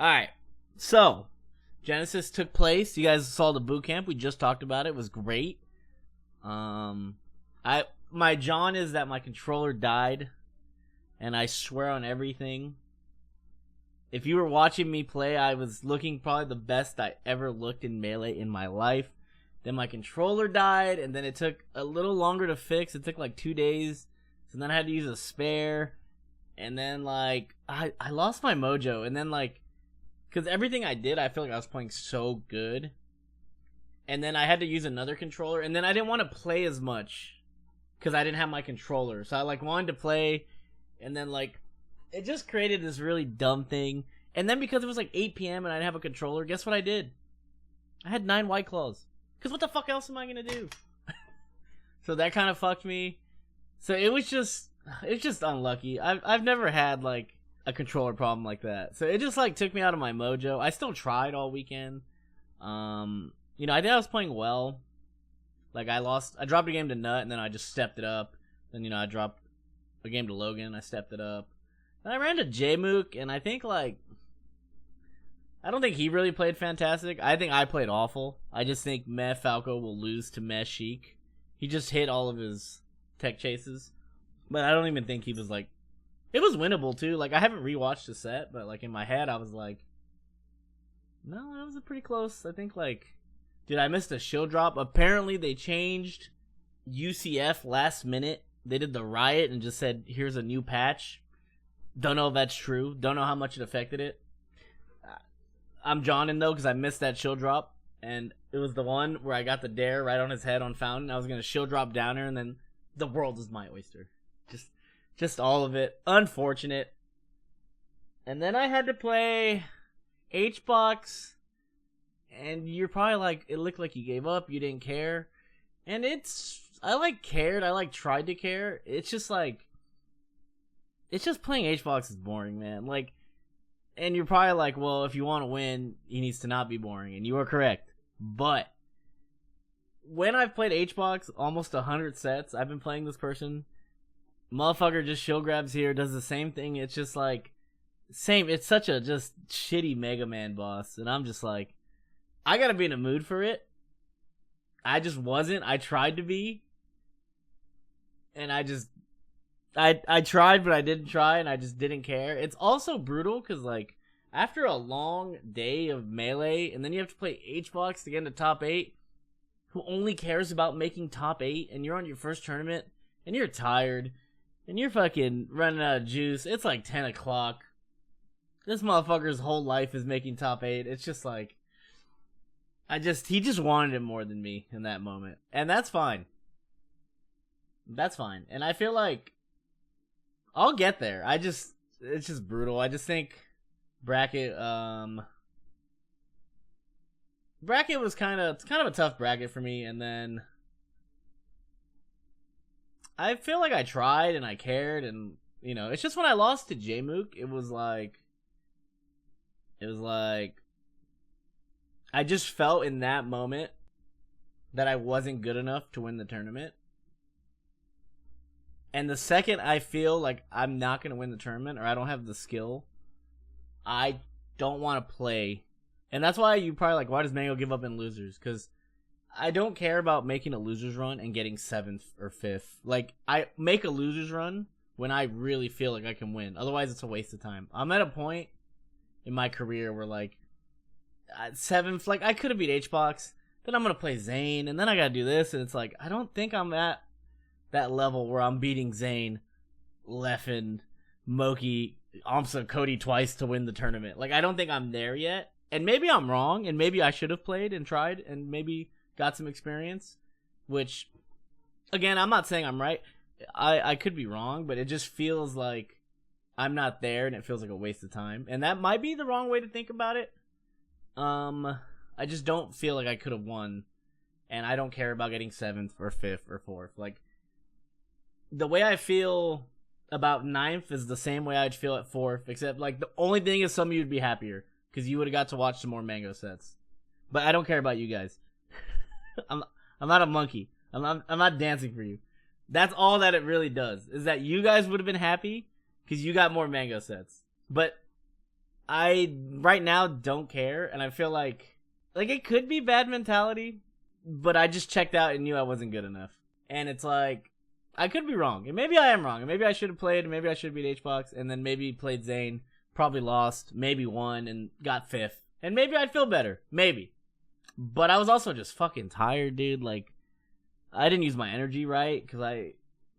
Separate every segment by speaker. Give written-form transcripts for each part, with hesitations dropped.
Speaker 1: Alright. So, Genesis took place. You guys saw the boot camp. We just talked about it. It was great. My John is that my controller died. And I swear on everything. If you were watching me play, I was looking probably the best I ever looked in Melee in my life. Then my controller died, and then it took a little longer to fix. It took like 2 days. So then I had to use a spare. And then, like, I lost my mojo. And then, like, because everything I did, I feel like I was playing so good. And then I had to use another controller. And then I didn't want to play as much because I didn't have my controller. So I, like, wanted to play. And then, like, it just created this really dumb thing. And then because it was, like, 8 p.m. and I didn't have a controller, guess what I did? I had 9 White Claws. Because what the fuck else am I going to do? So that kind of fucked me. So it's just unlucky. I've never had, like, a controller problem like that. So it just, like, took me out of my mojo. I still tried all weekend. You know, I think I was playing well. Like, I dropped a game to Nut, and then I just stepped it up. Then, you know, I dropped a game to Logan, I stepped it up. And I ran to J-Mook, and I think, like, I don't think he really played fantastic. I think I played awful. I just think Meh Falco will lose to Meh Sheik. He just hit all of his tech chases. But I don't even think he was, like... It was winnable, too. Like, I haven't rewatched the set, but, like, in my head, I was like... No, that was a pretty close. I think, like... Dude, I missed a shield drop. Apparently, they changed UCF last minute. They did the riot and just said, here's a new patch. Don't know if that's true. Don't know how much it affected it. I'm Johnin, though, because I missed that shield drop. And it was the one where I got the dare right on his head on Fountain. I was going to shield drop down there, and then the world is my oyster. Just all of it. Unfortunate. And then I had to play H-Box. And you're probably like, it looked like you gave up. You didn't care. And I, like, cared. I, like, tried to care. It's just, like... It's just playing H-Box is boring, man. Like... And you're probably like, well, if you want to win, he needs to not be boring. And you are correct. But... When I've played H-Box almost 100 sets, I've been playing this person. Motherfucker just shield grabs here, does the same thing. It's just, like... It's such a just shitty Mega Man boss. And I'm just like... I gotta be in a mood for it. I just wasn't. I tried to be. And I tried, but I didn't try, and I just didn't care. It's also brutal, because, like, after a long day of Melee, and then you have to play H-Box to get into top 8, who only cares about making top 8, and you're on your first tournament, and you're tired, and you're fucking running out of juice. It's like 10 o'clock. This motherfucker's whole life is making top 8. It's just like... he just wanted it more than me in that moment. And that's fine. That's fine. And I feel like I'll get there. It's just brutal. I just think bracket was kind of a tough bracket for me. And then I feel like I tried and I cared, and you know, it's just when I lost to J-Mook, it was like I just felt in that moment that I wasn't good enough to win the tournament. And the second I feel like I'm not going to win the tournament, or I don't have the skill, I don't want to play. And that's why you probably like, why does Mango give up in losers? Because I don't care about making a losers run and getting 7th or 5th. Like, I make a losers run when I really feel like I can win. Otherwise, it's a waste of time. I'm at a point in my career where, like, 7th, like, I could have beat H-Box, then I'm going to play Zane, and then I got to do this, and it's like, I don't think I'm at that level where I'm beating Zane, Leffen, Moki, Amsa, Cody twice to win the tournament. Like, I don't think I'm there yet, and maybe I'm wrong, and maybe I should have played and tried, and maybe got some experience, which, again, I'm not saying I'm right. I could be wrong, but it just feels like I'm not there, and it feels like a waste of time, and that might be the wrong way to think about it. I just don't feel like I could have won, and I don't care about getting 7th or 5th or 4th. Like, the way I feel about 9th is the same way I'd feel at 4th, except, like, the only thing is some of you would be happier, because you would have got to watch some more Mango sets. But I don't care about you guys. I'm not a monkey. I'm not dancing for you. That's all that it really does, is that you guys would have been happy, because you got more Mango sets. But I right now don't care, and I feel like it could be bad mentality, but I just checked out and knew I wasn't good enough. And it's like, I could be wrong, and maybe I am wrong, and maybe I should have played, and maybe I should have beat HBox, and then maybe played Zane, probably lost, maybe won, and got 5th. And maybe I'd feel better. Maybe. But I was also just fucking tired, dude. Like, I didn't use my energy right, because I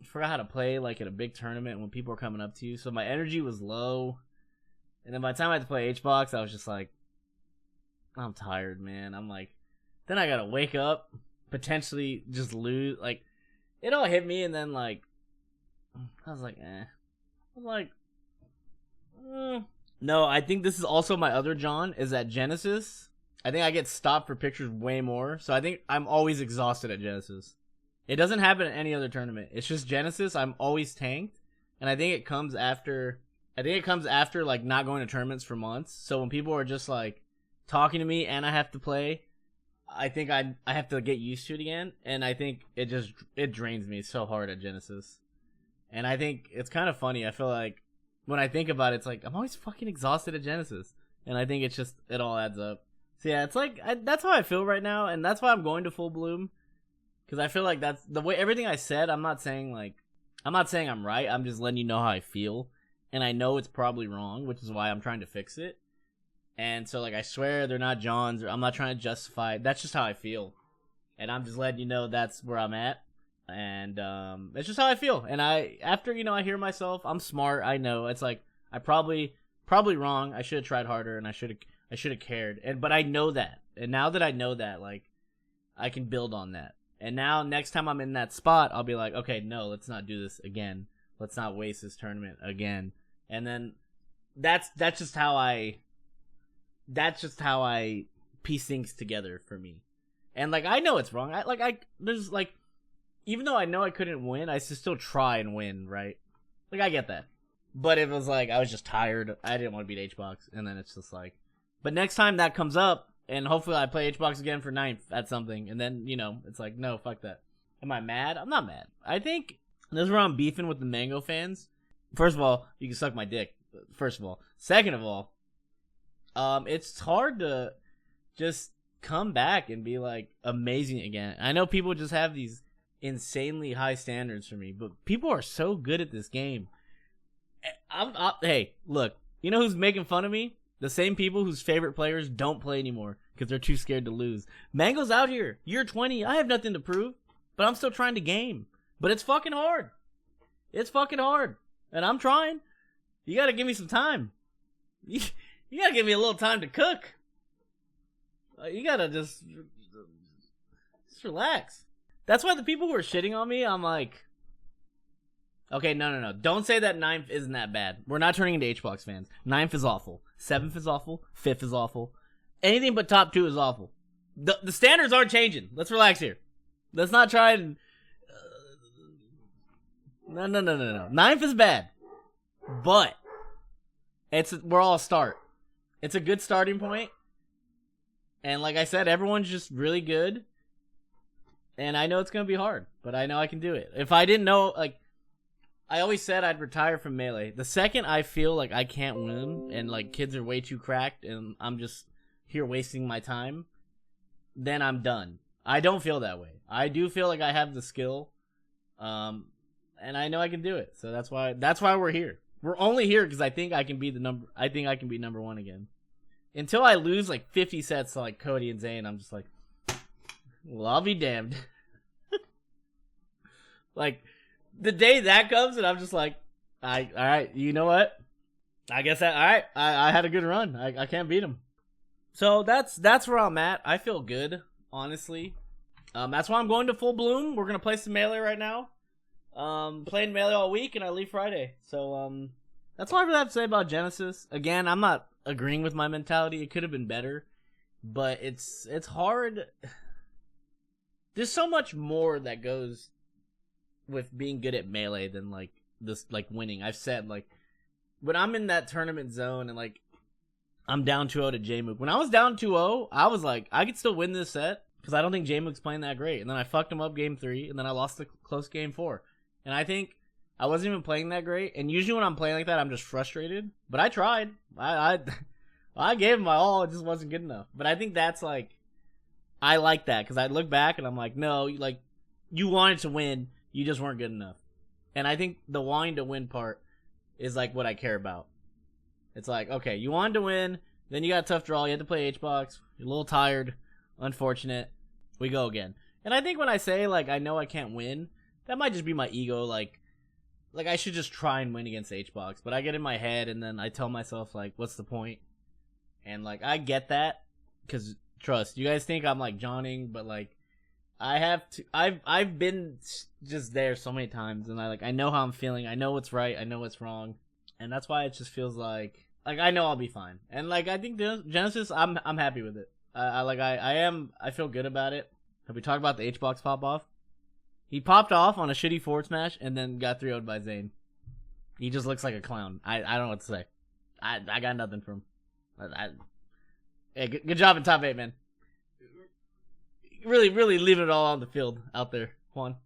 Speaker 1: forgot how to play, like, at a big tournament when people were coming up to you. So my energy was low. And then by the time I had to play HBox, I was just like, I'm tired, man. I'm like, then I gotta wake up, potentially just lose. Like, it all hit me, and then, like, I was like, eh. I'm like, No, I think this is also my other John, is at Genesis. I think I get stopped for pictures way more, so I think I'm always exhausted at Genesis. It doesn't happen at any other tournament. It's just Genesis, I'm always tanked, and I think it comes after, like, not going to tournaments for months. So when people are just, like, talking to me and I have to play, I think I have to get used to it again, and I think it drains me so hard at Genesis. And I think it's kind of funny. I feel like when I think about it, it's like I'm always fucking exhausted at Genesis, and I think it all adds up. So yeah, it's like that's how I feel right now, and that's why I'm going to Full Bloom, because I feel like that's the way everything I said. I'm not saying I'm right. I'm just letting you know how I feel, and I know it's probably wrong, which is why I'm trying to fix it. And so, like, I swear they're not Johns, or I'm not trying to justify it. That's just how I feel. And I'm just letting you know that's where I'm at. And it's just how I feel. And after I hear myself, I'm smart. I know. It's like, I probably wrong. I should have tried harder, and I should have cared. But I know that. And now that I know that, like, I can build on that. And now, next time I'm in that spot, I'll be like, okay, no, let's not do this again. Let's not waste this tournament again. And then that's just how I piece things together for me. And, like, I know it's wrong. There's, like, even though I know I couldn't win, I still try and win, right? Like, I get that. But it was like, I was just tired. I didn't want to beat HBox. And then it's just like, but next time that comes up, and hopefully I play HBox again for 9th at something, and then, it's like, no, fuck that. Am I mad? I'm not mad. I think this is where I'm beefing with the Mango fans. First of all, you can suck my dick. First of all. Second of all, it's hard to just come back and be, like, amazing again. I know people just have these insanely high standards for me, but people are so good at this game. Hey, look, you know who's making fun of me? The same people whose favorite players don't play anymore because they're too scared to lose. Mango's out here, year 20. I have nothing to prove, but I'm still trying to game. But it's fucking hard. It's fucking hard, and I'm trying. You gotta give me some time. You gotta give me a little time to cook. You gotta just relax. That's why the people who are shitting on me, I'm like, okay, no. Don't say that 9th isn't that bad. We're not turning into HBox fans. 9th is awful. 7th is awful. 5th is awful. Anything but top 2 is awful. The standards aren't changing. Let's relax here. Let's not try and... No. 9th is bad. But we're all a start. It's a good starting point. And like I said, everyone's just really good. And I know it's going to be hard, but I know I can do it. If I didn't know, like, I always said I'd retire from Melee. The second I feel like I can't win and, like, kids are way too cracked and I'm just here wasting my time, then I'm done. I don't feel that way. I do feel like I have the skill, and I know I can do it. So that's why we're here. We're only here because I think I can be number 1 again. Until I lose, like, 50 sets to, like, Cody and Zane, I'm just like, well, I'll be damned. Like, the day that comes and I'm just like, alright, you know what? I guess I had a good run. I can't beat him. So that's where I'm at. I feel good, honestly. That's why I'm going to Full Bloom. We're going to play some Melee right now. Playing Melee all week and I leave Friday. So, that's all I really have to say about Genesis. Again, I'm not agreeing with my mentality. It could have been better. But it's hard. There's so much more that goes with being good at Melee than, like, this, like, winning. I've said, like, when I'm in that tournament zone and, like, I'm down 2-0 to Jmook. When I was down 2-0, I was like, I could still win this set because I don't think Jmook's playing that great. And then I fucked him up game 3, and then I lost the close game 4. And I think I wasn't even playing that great. And usually when I'm playing like that, I'm just frustrated. But I tried. I I gave him my all, it just wasn't good enough. But I think that's like, I like that because I look back and I'm like, no, like you wanted to win, you just weren't good enough. And I think the wanting to win part is like what I care about. It's like, okay, you wanted to win, then you got a tough draw, you had to play H-Box, you're a little tired, unfortunate, we go again. And I think when I say like I know I can't win, that might just be my ego, like I should just try and win against H-Box, but I get in my head and then I tell myself like, what's the point? And like I get that, because trust, you guys think I'm like Johnning, but like I've been just there so many times, and I know how I'm feeling, I know what's right, I know what's wrong, and that's why it just feels like I know I'll be fine. And like I think Genesis, I'm happy with it. I feel good about it. Have we talked about the H-Box pop off? He popped off on a shitty forward smash and then got 3-0'd by Zayn. He just looks like a clown. I don't know what to say. I got nothing from him. Hey, good job in top 8, man. Really, really leaving it all on the field out there, Juan.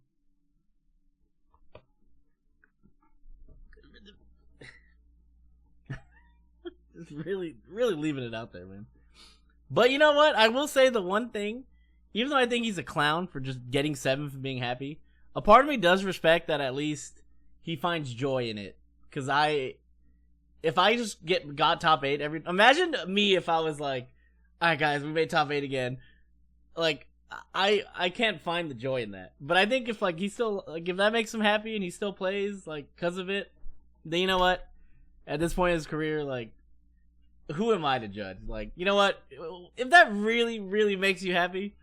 Speaker 1: Just really, really leaving it out there, man. But you know what? I will say the one thing, even though I think he's a clown for just getting 7 for being happy, a part of me does respect that at least he finds joy in it. Because if I just got top 8 imagine me if I was like, alright guys, we made top 8 again. Like, I can't find the joy in that. But I think if like he still, like if that makes him happy and he still plays like because of it, then you know what? At this point in his career, like, who am I to judge? Like, you know what? If that really, really makes you happy,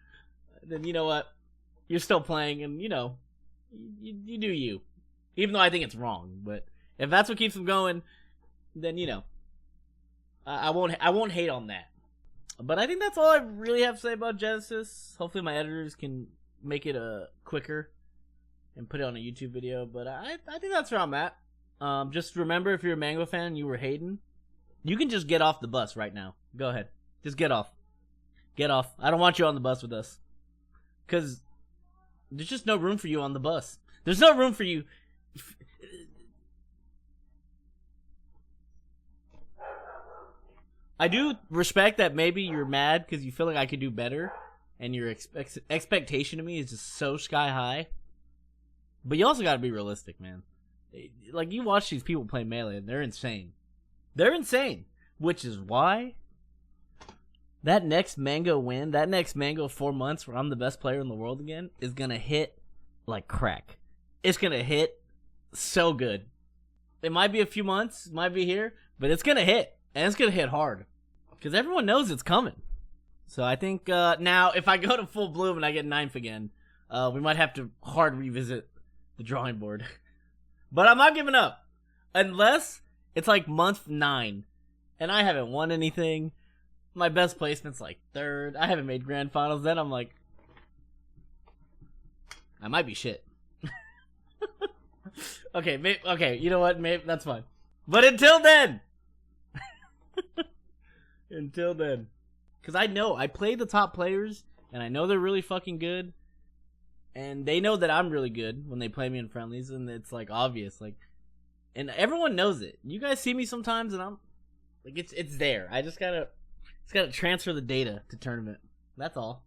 Speaker 1: then you know what? You're still playing, and you know, you do you. Even though I think it's wrong, but if that's what keeps him going, then you know, I won't hate on that. But I think that's all I really have to say about Genesis. Hopefully my editors can make it quicker and put it on a YouTube video. But I think that's where I'm at. Just remember, if you're a Mango fan and you were hating, you can just get off the bus right now. Go ahead. Just get off. Get off. I don't want you on the bus with us. Because there's just no room for you on the bus. There's no room for you. I do respect that maybe you're mad because you feel like I could do better, and your expectation of me is just so sky high. But you also got to be realistic, man. Like, you watch these people play Melee, and they're insane. They're insane. Which is why that next Mango win, that next Mango 4 months where I'm the best player in the world again, is going to hit like crack. It's going to hit so good. It might be a few months, might be here, but it's going to hit. And it's going to hit hard. Because everyone knows it's coming. So I think now, if I go to full bloom and I get 9th again, we might have to hard revisit the drawing board. But I'm not giving up. Unless it's like month 9. And I haven't won anything. My best placement's like 3rd. I haven't made grand finals. Then I'm like, I might be shit. Okay, you know what? Maybe that's fine. But until then. Until then. Because I know, I play the top players, and I know they're really fucking good, and they know that I'm really good when they play me in friendlies, and it's, like, obvious, like, and everyone knows it. You guys see me sometimes, and I'm, like, it's there. I just gotta transfer the data to tournament. That's all.